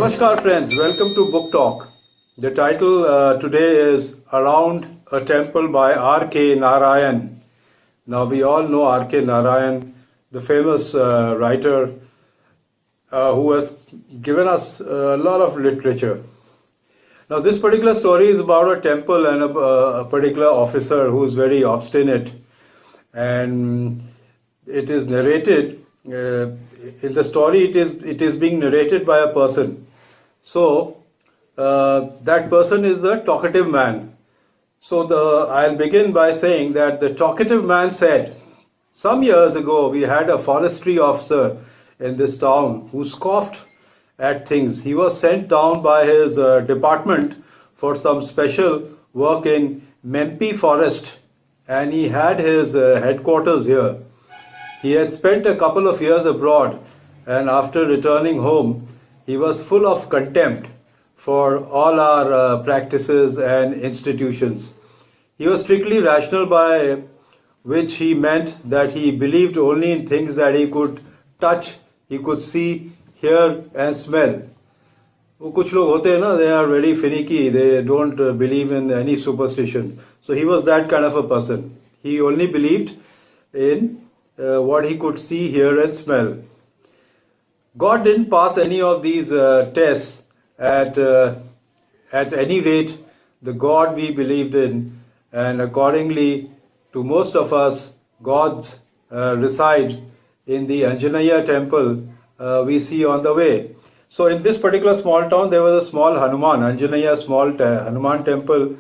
Namaskar friends, welcome to Book Talk. The title today is Around a Temple by R.K. Narayan. Now we all know R.K. Narayan, the famous writer who has given us a lot of literature. Now this particular story is about a temple and a particular officer who is very obstinate, and it is narrated in the story. It is being narrated by a person. So that person is a talkative man. So I'll begin by saying that the talkative man said, some years ago we had a forestry officer in this town who scoffed at things. He was sent down by his department for some special work in Mempi forest, and he had his headquarters here. He had spent a couple of years abroad, and after returning home, he was full of contempt for all our practices and institutions. He was strictly rational, by which he meant that he believed only in things that he could touch, he could see, hear and smell. कुछ लोग होते हैं ना, they are very finicky, they don't believe in any superstition. So he was that kind of a person. He only believed in what he could see, hear and smell. God didn't pass any of these tests. At any rate, the God we believed in, and accordingly to most of us, gods reside in the Anjaneya temple we see on the way. So in this particular small town, there was a small Hanuman, Anjaneya small Hanuman temple,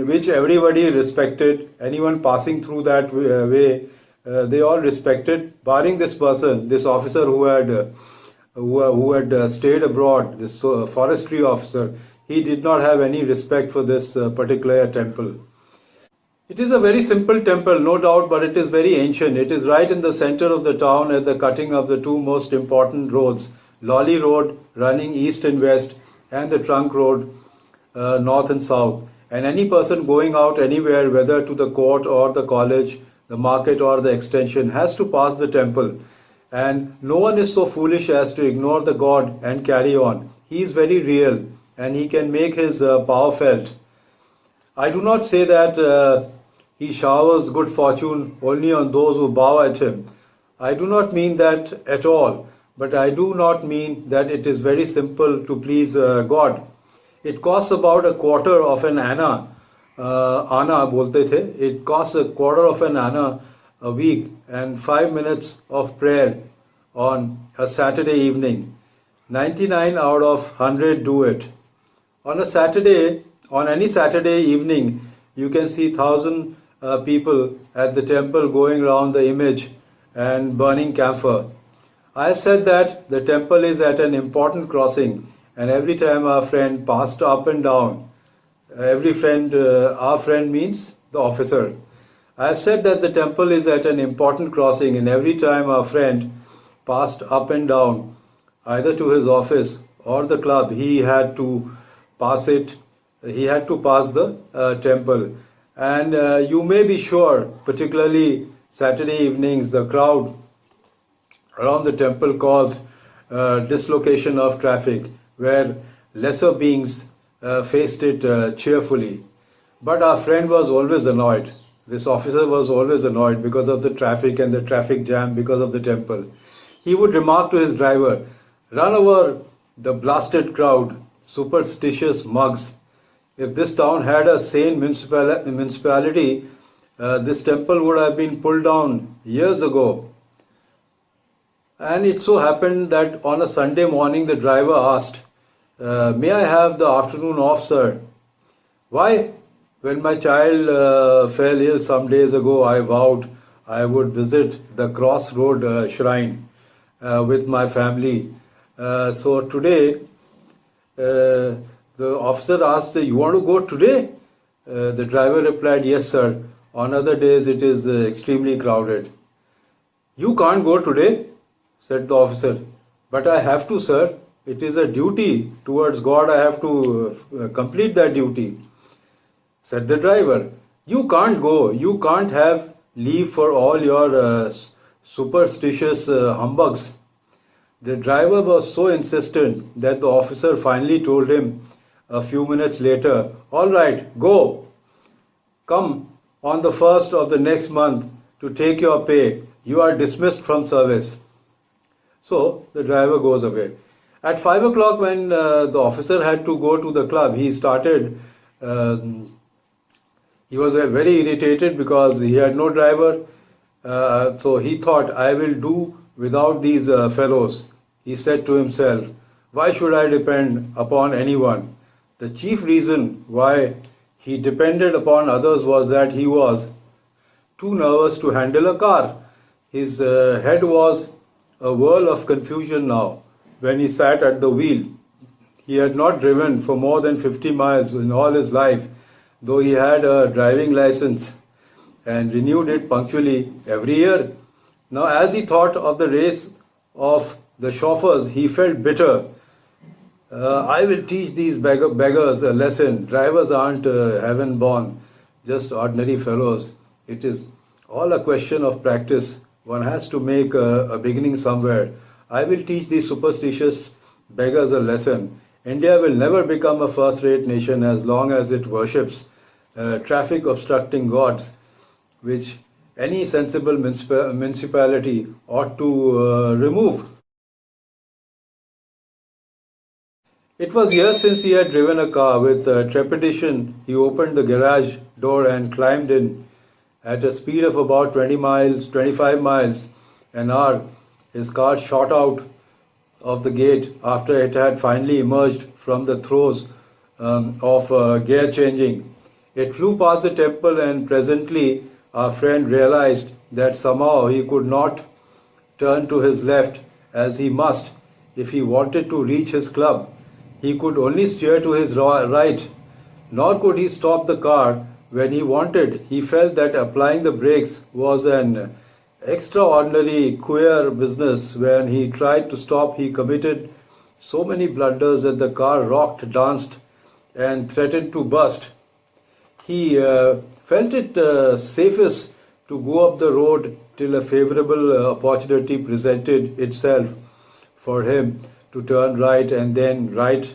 which everybody respected. Anyone passing through that way, they all respected, barring this person, this officer who had stayed abroad, this forestry officer. He did not have any respect for this particular temple. It is a very simple temple, no doubt, but it is very ancient. It is right in the center of the town at the cutting of the two most important roads, Lolly Road running east and west, and the trunk road north and south. And any person going out anywhere, whether to the court or the college, the market or the extension, has to pass the temple. And no one is so foolish as to ignore the God and carry on. He is very real and he can make his power felt. I do not say that he showers good fortune only on those who bow at him. I do not mean that at all, but I do not mean that it is very simple to please God. It costs about a quarter of an anna. Anna bolte the. It costs a quarter of an anna a week and 5 minutes of prayer on a Saturday evening. 99 out of 100 do it. On any Saturday evening, you can see 1,000 people at the temple going around the image and burning camphor. I have said that the temple is at an important crossing, and every time our friend passed up and down, our friend means the officer. I have said that the temple is at an important crossing, and every time our friend passed up and down, either to his office or the club, he had to pass it. He had to pass the temple. And you may be sure, particularly Saturday evenings, the crowd around the temple caused dislocation of traffic, where lesser beings faced it cheerfully. But our friend was always annoyed. This officer was always annoyed because of the traffic and the traffic jam because of the temple. He would remark to his driver, "Run over the blasted crowd, superstitious mugs. If this town had a sane municipality, this temple would have been pulled down years ago." And it so happened that on a Sunday morning, the driver asked, "May I have the afternoon off, sir?" "Why? When my child fell ill some days ago, I vowed I would visit the Crossroad Shrine with my family. So today," the officer asked, "You want to go today?" The driver replied, "Yes, sir. On other days it is extremely crowded." "You can't go today," said the officer. "But I have to, sir. It is a duty towards God. I have to complete that duty." Said the driver, "You can't go. You can't have leave for all your superstitious humbugs." The driver was so insistent that the officer finally told him a few minutes later, "All right, go. Come on the first of the next month to take your pay. You are dismissed from service." So the driver goes away. At 5 o'clock, when the officer had to go to the club, um he was very irritated because he had no driver. So he thought, "I will do without these fellows." He said to himself, "Why should I depend upon anyone?" The chief reason why he depended upon others was that he was too nervous to handle a car. His head was a whirl of confusion now when he sat at the wheel. He had not driven for more than 50 miles in all his life, though he had a driving license and renewed it punctually every year. Now, as he thought of the race of the chauffeurs, he felt bitter. "I will teach these beggars a lesson. Drivers aren't heaven born, just ordinary fellows. It is all a question of practice. One has to make a beginning somewhere. I will teach these superstitious beggars a lesson. India will never become a first-rate nation as long as it worships traffic obstructing gods, which any sensible municipality ought to remove." It was years since he had driven a car. With trepidation, he opened the garage door and climbed in. At a speed of about 25 miles an hour, his car shot out of the gate after it had finally emerged from the throes of gear changing. It flew past the temple, and presently our friend realized that somehow he could not turn to his left as he must if he wanted to reach his club. He could only steer to his right, nor could he stop the car when he wanted. He felt that applying the brakes was an extraordinary queer business. When he tried to stop, he committed so many blunders that the car rocked, danced, and threatened to burst. He felt it safest to go up the road till a favorable opportunity presented itself for him to turn right and then right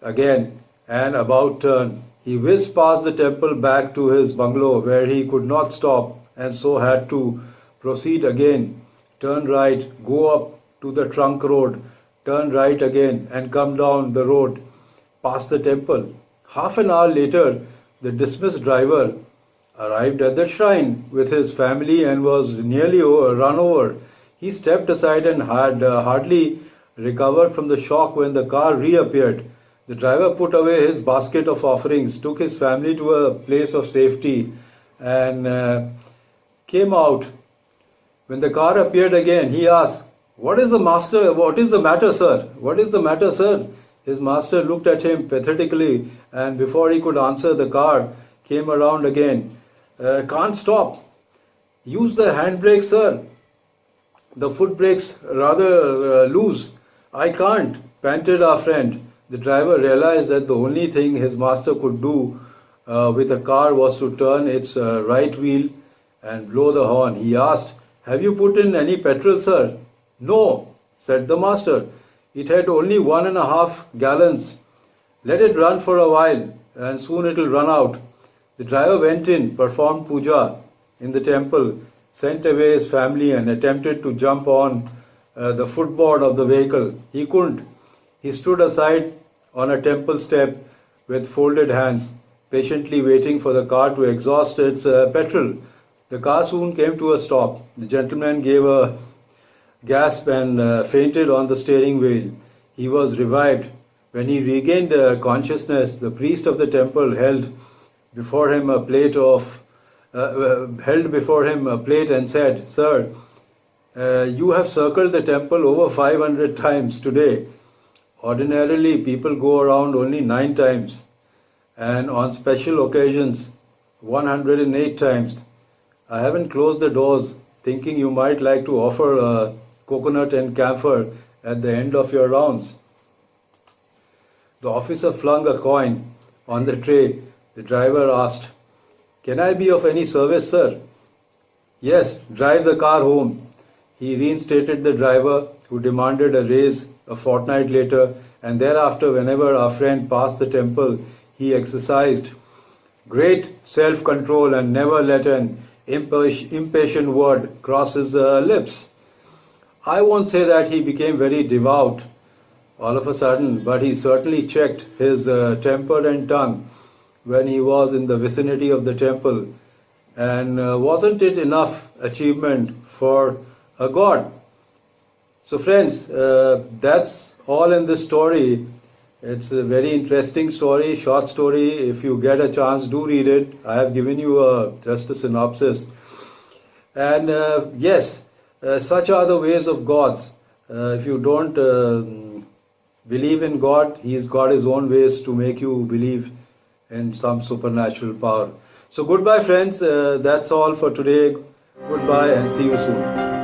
again, and about turn. He whizzed past the temple back to his bungalow where he could not stop and so had to proceed again. Turn right, go up to the trunk road, turn right again and come down the road past the temple. Half an hour later, the dismissed driver arrived at the shrine with his family and was nearly run over. He stepped aside and had hardly recovered from the shock when the car reappeared. The driver put away his basket of offerings, took his family to a place of safety, and came out. When the car appeared again, he asked, "What is the master? What is the matter, sir? What is the matter, sir?" His master looked at him pathetically, and before he could answer, the car came around again. "Can't stop. Use the handbrake, sir. The foot brakes rather loose." "I can't," panted our friend. The driver realized that the only thing his master could do with the car was to turn its right wheel and blow the horn. He asked, "Have you put in any petrol, sir?" "No," said the master. "It had only 1.5 gallons. Let it run for a while and soon it'll run out." The driver went in, performed puja in the temple, sent away his family and attempted to jump on the footboard of the vehicle. He couldn't. He stood aside on a temple step with folded hands, patiently waiting for the car to exhaust its petrol. The car soon came to a stop. The gentleman gave a gasp and fainted on the steering wheel. He was revived. When he regained consciousness, the priest of the temple held before him a plate and said, "Sir, you have circled the temple over 500 times today. Ordinarily, people go around only 9 times, and on special occasions, 108 times. I haven't closed the doors, thinking you might like to offer a coconut and camphor at the end of your rounds." The officer flung a coin on the tray. The driver asked, "Can I be of any service, sir?" "Yes, drive the car home." He reinstated the driver who demanded a raise a fortnight later, and thereafter, whenever our friend passed the temple, he exercised great self-control and never let an impatient word cross his lips. I won't say that he became very devout all of a sudden, but he certainly checked his temper and tongue when he was in the vicinity of the temple. And wasn't it enough achievement for a god? So friends, that's all in this story. It's a very interesting story, short story. If you get a chance, do read it. I have given you just a synopsis. And yes, such are the ways of gods. If you don't believe in God, He's got His own ways to make you believe in some supernatural power. So goodbye friends, that's all for today. Goodbye and see you soon.